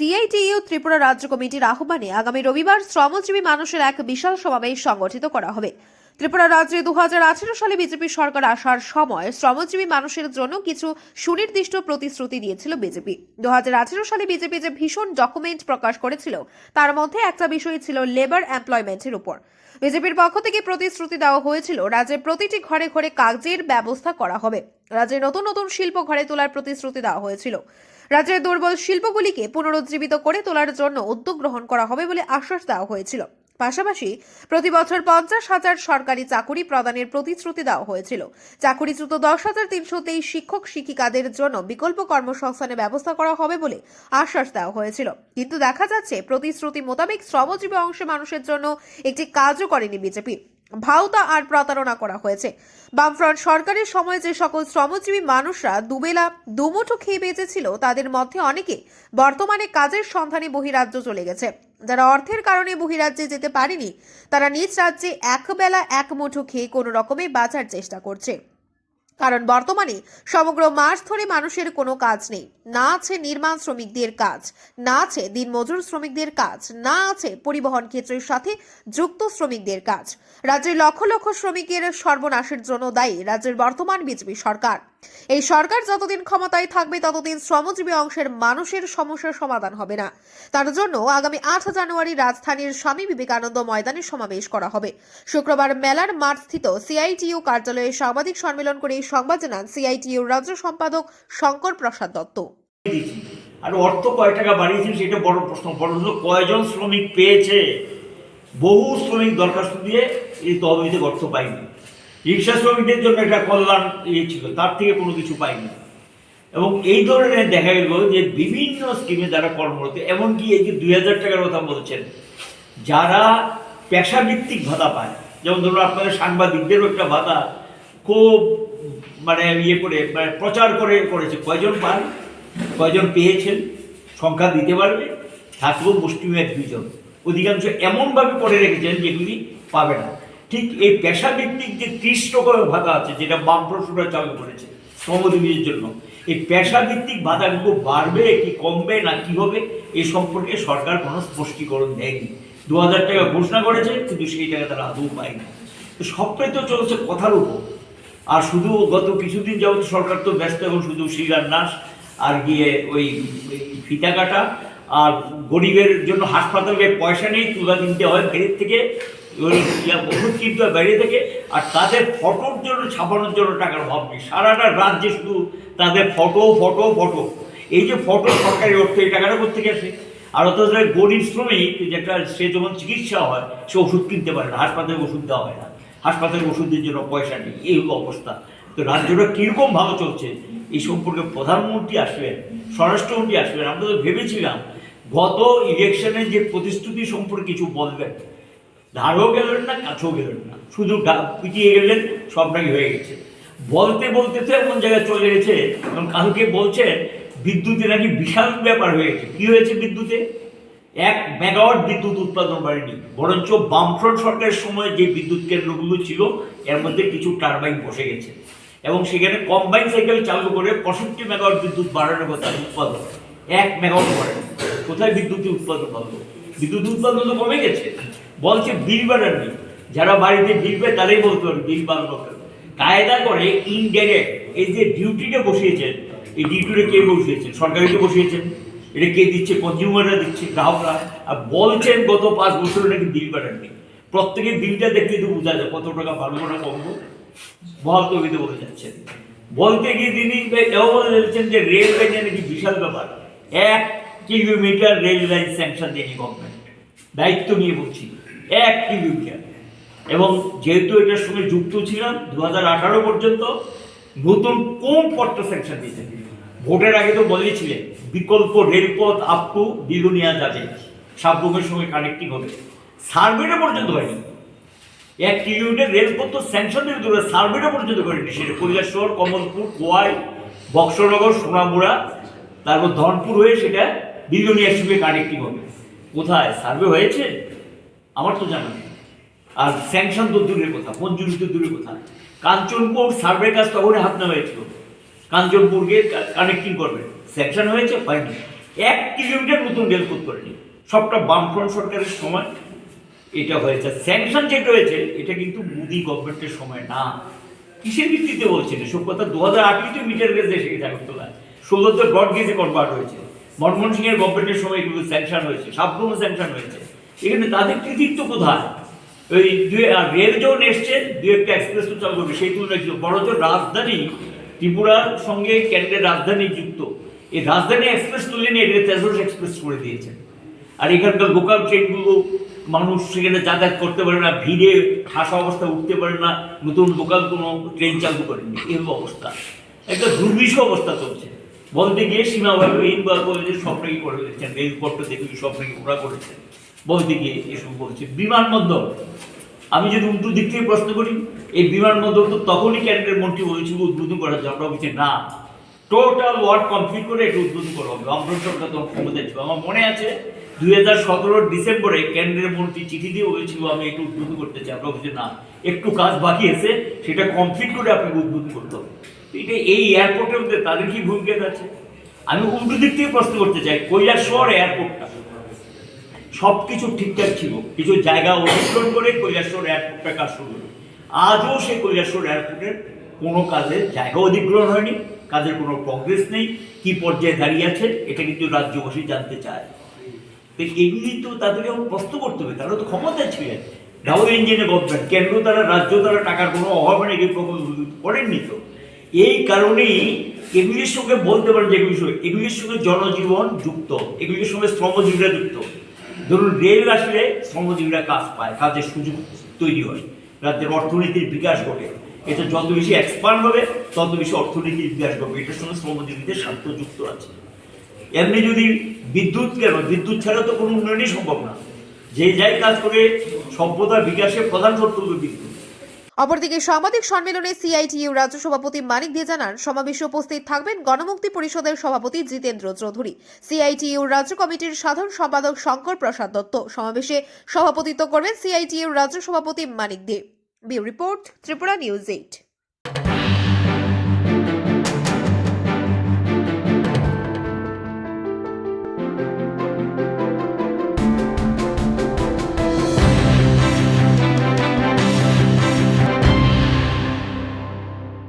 CITU Tripura রাজ্য কমিটির আহ্বানে আগামী রবিবার শ্রমজীবী মানুষের এক বিশাল সমাবেশ সংগঠিত করা হবে। ত্রিপুরা রাজ্যে 2018 সালে বিজেপি সরকার আসার সময় শ্রমজীবী মানুষের জন্য কিছু সুনির্দিষ্ট প্রতিশ্রুতি দিয়েছিল বিজেপি। 2018 সালে বিজেপি যে ভীষণ ডকুমেন্ট প্রকাশ করেছিল তার মধ্যে একটা বিষয় ছিল লেবার এমপ্লয়মেন্টের উপর। বিজেপির পক্ষ থেকে প্রতিশ্রুতি দেওয়া হয়েছিল রাজ্যের প্রতিটি ঘরে ঘরে কাজের ব্যবস্থা করা হবে। রাজ্যে নতুন নতুন শিল্প ঘরে তোলার প্রতিশ্রুতি দেওয়া হয়েছিল। রাজ্যের দুর্বল শিল্পগুলিকে পুনরুজ্জীবিত করে তোলার জন্য উদ্যোগ গ্রহণ করা হবে বলে আশ্বাস দেওয়া হয়েছিল। পাশাপাশি প্রতি বছর 50,000 সরকারি চাকুরি প্রদানের প্রতিশ্রুতি দেওয়া হয়েছিল। চাকুরিচ্যুত 10,323 শিক্ষক শিক্ষিকাদের জন্য বিকল্প কর্মসংস্থানের ব্যবস্থা করা হবে বলে আশ্বাস দেওয়া হয়েছিল। কিন্তু দেখা যাচ্ছে প্রতিশ্রুতি মোতাবেক শ্রমজীবী অংশের মানুষের জন্য একটি কাজও করেনি বিজেপি। ভাওতা আর প্রতারণা করা হয়েছে। বামফ্রন্ট সরকারের সময় যে সকল শ্রমজীবী মানুষরা দুবেলা দুমুঠো খেয়ে বেঁচেছিল তাদের মধ্যে অনেকে বর্তমানে কাজের সন্ধানে বহিরাজ্য চলে গেছে। যারা অর্থের কারণে বহিরাজ্যে যেতে পারেনি তারা নিজ রাজ্যে একবেলা এক মুঠো খেয়ে কোনো রকমে বাঁচার চেষ্টা করছে। কারণ বর্তমানে সমগ্র মাস ধরে মানুষের কোনো কাজ নেই, না আছে নির্মাণ শ্রমিকদের কাজ, না আছে দিনমজুর শ্রমিকদের কাজ, না আছে পরিবহন ক্ষেত্রের সাথে যুক্ত শ্রমিকদের কাজ। রাজ্যের লক্ষ লক্ষ শ্রমিকের সর্বনাশের জন্য দায়ী রাজ্যের বর্তমান বিজেপি সরকার। এই সরকার যতদিন ক্ষমতায় থাকবে ততদিন শ্রমজীবী অংশের মানুষের সমস্যার সমাধান হবে না। তার জন্য আগামী 8 জানুয়ারি রাজধানীর স্বামী বিবেকানন্দ ময়দানে সমাবেশ করা হবে। শুক্রবার মেলার মাঠ স্থিত সিআইটিইউ কার্যালয়ে সাংবাদিক সম্মেলন করে সংবাদ জানান সিআইটিইউর রাজ্য সম্পাদক শঙ্কর প্রসাদ দত্ত। আর অর্থ কয় টাকা বাড়িয়েছেন সেটা বড় প্রশ্ন। বড় হলো কয়জন শ্রমিক পেয়েছে। বহু শ্রমিক দরখাস্ত দিয়ে এই তহবিলে অর্থ পায়নি। রিক্সা শ্রমিকদের জন্য একটা কল্যাণ ছিল, তার থেকে কোনো কিছু পায়নি। এবং এই ধরনের দেখা গেল যে বিভিন্ন স্কিমে যারা কর্মরত, এমনকি এই যে 2000 টাকার কথা বলছেন, যারা পেশাভিত্তিক ভাতা পায়, যেমন ধরুন আপনাদের সাংবাদিকদেরও একটা ভাতা খুব প্রচার করেছে। কয়জন পান, কয়জন পেয়েছেন সংখ্যা দিতে পারবে? থাকলেও মুষ্টিমেয় 2 জন। অধিকাংশ এমনভাবে করে রেখেছেন যেগুলি পাবে না। ঠিক এই পেশাভিত্তিক যে 30 টাকা ভাতা আছে, যেটা বামফ্রন্টরা চালু করেছে শ্রমজীবীদের জন্য, এই পেশাভিত্তিক ভাতাগুলো বাড়বে কি কমবে না কি হবে এই সম্পর্কে সরকার কোনো স্পষ্টীকরণ দেয়নি। 2000 টাকা ঘোষণা করেছে, কিন্তু সেই টাকা তারা আদৌ পায়নি। তো সবটাই তো চলছে কথার উপর। আর শুধু গত কিছুদিন যাবত সরকার তো ব্যস্ত এখন শুধু শিলান্যাস আর গিয়ে ওই ফিতা কাটা, আর গরিবের জন্য হাসপাতালে পয়সা নেই, তুলা কিনতে হয় বাইরের থেকে, ওষুধ কিনতে হয় বাইরে থেকে, আর তাদের ফটোর জন্য ছাপানোর জন্য টাকার অভাব নেই। সারাটা রাজ্যে শুধু তাদের ফটো ফটো ফটো। এই যে ফটো সরকারি অর্থ, এই টাকাটা কোথেকে আসে? আর অথচ গরিব শ্রমিক যেটা, সে যখন চিকিৎসা হয় সে ওষুধ কিনতে পারে না, হাসপাতালে ওষুধ দেওয়া হয় না, হাসপাতালের ওষুধের জন্য পয়সা নেই। এই হলো অবস্থা। তো রাজ্যটা কীরকম ভালো চলছে এই সম্পর্কে প্রধানমন্ত্রী আসবেন, স্বরাষ্ট্রমন্ত্রী আসবেন। আমরা তো ভেবেছিলাম গত ইলেকশনে যে প্রতিশ্রুতি সম্পর্কে কিছু বলবেন, ধারেও গেলেন না, কাছেও গেলেন না, শুধু পিটিয়ে গেলেন, সব নাকি হয়ে গেছে। বলতে বলতে তো এমন জায়গায় চলে গেছে, এবং কালকে বলছে বিদ্যুতে নাকি বিশাল ব্যাপার হয়ে গেছে। কী হয়েছে বিদ্যুতে? 1 মেগাওয়াট বিদ্যুৎ উৎপাদন বাড়েনি, বরঞ্চ বামফ্রন্ট সরকারের সময় যে বিদ্যুৎ কেন্দ্রগুলো ছিল এর মধ্যে কিছু টারবাইন বসে গেছে, এবং সেখানে কম্বাইন সাইকেল চালু করে 65 মেগাওয়াট বিদ্যুৎ বাড়ানোর কথা উৎপাদন, 1 মেগাওয়াট বাড়েনি। কোথায় বিদ্যুতের উৎপাদন বাড়লো? বিদ্যুৎ উৎপাদন তো কমে গেছে। বলছে বিল বাড়াননি, যারা বাড়িতে বিল পায় তারাই বলতে পারে বিল বাড়ানো কেন। কায়দা করে ইনডাইরেক্ট এই যে ডিউটিটা বসিয়েছেন, এই ডিউটিটা কে বসিয়েছেন? সরকারিতে বসিয়েছেন। এটা কে দিচ্ছে? কনজিউমাররা দিচ্ছে, গ্রাহকরা। আর বলছেন গত 5 বছরে নাকি বিল বাড়াননি। প্রত্যেকের বিলটা দেখলে তো বোঝা যায় কত টাকা বাড়বো না কমবো। বহাল তবিতে বলে যাচ্ছেন। বলতে গিয়ে তিনি এও বলে যাচ্ছেন যে রেল লাইনে নাকি বিশাল ব্যাপার, 1 কিলোমিটার রেল লাইন স্যাংশন দেয়নি গভর্নমেন্ট। দায়িত্ব নিয়ে বলছি 1 কিলোমিটার। এবং যেহেতু এটার সঙ্গে যুক্ত ছিলাম 2018 পর্যন্ত, নতুন কোন পথটা স্যাংশন দিয়েছেন? ভোটের আগে তো বলেছিলেন বিকল্প রেলপথ আপ টু বিলুনিয়া যাবে, সাবরুমের সঙ্গে কানেক্টিং হবে। সার্ভেটা পর্যন্ত হয়নি। 1 কিলোমিটার রেলপথ তো স্যাংশন দিয়ে দূরে, সার্ভেটা পর্যন্ত করেনি। সেটা কৈলাসহর, কমলপুর, কোয়াই, বক্সনগর, সোনামুড়া, তারপর ধনপুর হয়ে সেটা বিলুনিয়ার সঙ্গে কানেক্টিং হবে। কোথায় সার্ভে হয়েছে? আমার তো জানা নেই। আর স্যাংশন তো দূরের কথা, মঞ্জুরি তো দূরের কথা। কাঞ্চনপুর সার্ভে কাজ তখনই হাত নেওয়া হয়েছিল, কাঞ্চনপুরকে কানেক্টিং করবে। স্যাংশন হয়েছে? হয়নি। 1 কিলোমিটার নতুন রেলপথ করেনি, সবটা বামফ্রন্ট সরকারের সময় এটা হয়েছে। স্যাংশন যেটা হয়েছে এটা কিন্তু মোদি গভর্নমেন্টের সময় না। কিসের ভিত্তিতে বলছেন এসব কথা? 2008 মিটার গেজ এসে গেছে আগরতলায়, 16তে ব্রড গেজে কনভার্ট হয়েছে। মনমোহন সিং এর গভর্নমেন্টের সময় এগুলো স্যাংশন হয়েছে, সাবরুমও স্যাংশন হয়েছে। এখানে তাদের কৃতিত্ব কোথায়? ওই রেল যখন এসছে 2-1টা এক্সপ্রেস তো চালু করবে, সেই তুলনায় ছিল বড় রাজধানী ত্রিপুরার সঙ্গে কেন্দ্রের রাজধানী যুক্ত, এই রাজধানী এক্সপ্রেস তুলে নিয়ে এটা তেজস এক্সপ্রেস করে দিয়েছেন। আর এখানকার লোকাল ট্রেনগুলো মানুষ সেখানে যাতায়াত করতে পারে না, ভিড়ে ঠাসা অবস্থা উঠতে পারে না, নতুন লোকাল কোনো ট্রেন চালু করেনি, এরকম অবস্থা, একটা দুর্বিষহ অবস্থা চলছে। বলতে গিয়ে সীমাভাবে সব নাকি করে দিচ্ছেন, রেলপথ দেখি সব নাকি ওরা করেছেন, বলতে গিয়ে এসব বলছে। বিমানবন্দর, আমি যদি উল্টো দিক থেকে প্রশ্ন করি, এই বিমানবন্দর তো তখনই কেন্দ্রের মন্ত্রী বলেছিল উদ্বোধন করার জন্য, আমরা বলছি না, টোটাল ওয়ার্ক কমপ্লিট করে এটা উদ্বোধন করা হবে। বামফ্রন্ট সরকার তখন ক্ষমতায় ছিল। আমার মনে আছে 2017 ডিসেম্বরে কেন্দ্রের মন্ত্রী চিঠি দিয়ে বলেছিল আমি এটা উদ্বোধন করতে চাই, আমরা বলছি না, একটু কাজ বাকি আছে, সেটা কমপ্লিট করে আপনাকে উদ্বোধন করতে হবে। এটা এই এয়ারপোর্টের মধ্যে তাদের কি ভূমিকা আছে? আমি উল্টো দিক থেকে প্রশ্ন করতে চাই, কৈলাসহর এয়ারপোর্টটা সব কিছু ঠিকঠাক ছিল, কিছু জায়গা অতিক্রম করে কৈলাসহর এয়ারপোর্টটা কাজ শুরু হলো। আজও সেই কৈলাসহর এয়ারপোর্টের কোনো কাজের জায়গা অধিগ্রহণ হয়নি, কাজের কোনো প্রগ্রেস নেই, কি পর্যায়ে দাঁড়িয়ে আছে এটা কিন্তু রাজ্যবাসী জানতে চায়। তো এগুলি তো তাদেরকে প্রশ্ন করতে হবে, তারা তো ক্ষমতায় ছিলেন, ডাবল ইঞ্জিনের গভর্নমেন্ট, কেন্দ্র তারা রাজ্য তারা টাকার কোনো অভাব নেই, এই প্রকল্প করেননি তো। এই কারণেই এগুলির সঙ্গে বলতে পারেন যে এগুলির সঙ্গে জনজীবন যুক্ত, এগুলির সঙ্গে শ্রমজীবীরা যুক্ত। ধরুন রেল আসলে শ্রমজীবীরা কাজ পায়, কাজের সুযোগ তৈরি হয়, রাজ্যের অর্থনীতির বিকাশ ঘটে। এটা যত বেশি এক্সপান্ড হবে তত বেশি অর্থনীতির বিকাশ ঘটবে, এটার সঙ্গে শ্রমজীবীদের স্বার্থ যুক্ত আছে। এমনি যদি বিদ্যুৎ, কেন বিদ্যুৎ ছাড়া তো কোনো উন্নয়নই সম্ভব না। যে যাই কাজ করে সভ্যতার বিকাশের প্রধান শর্ত হল বিদ্যুৎ। অপরদিকে সাংবাদিক সম্মেলনে সিআইটিইউ রাজ্য সভাপতি মানিক দে জানান, সমাবেশে উপস্থিত থাকবেন গণমুক্তি পরিষদের সভাপতি জিতেন্দ্র চৌধুরী, সিআইটিইউ রাজ্য কমিটির সাধারণ সম্পাদক শঙ্কর প্রসাদ দত্ত। সমাবেশে সভাপতিত্ব করবেন সিআইটিইউ রাজ্য সভাপতি Manik Dey. Bureau report, Tripura news 8।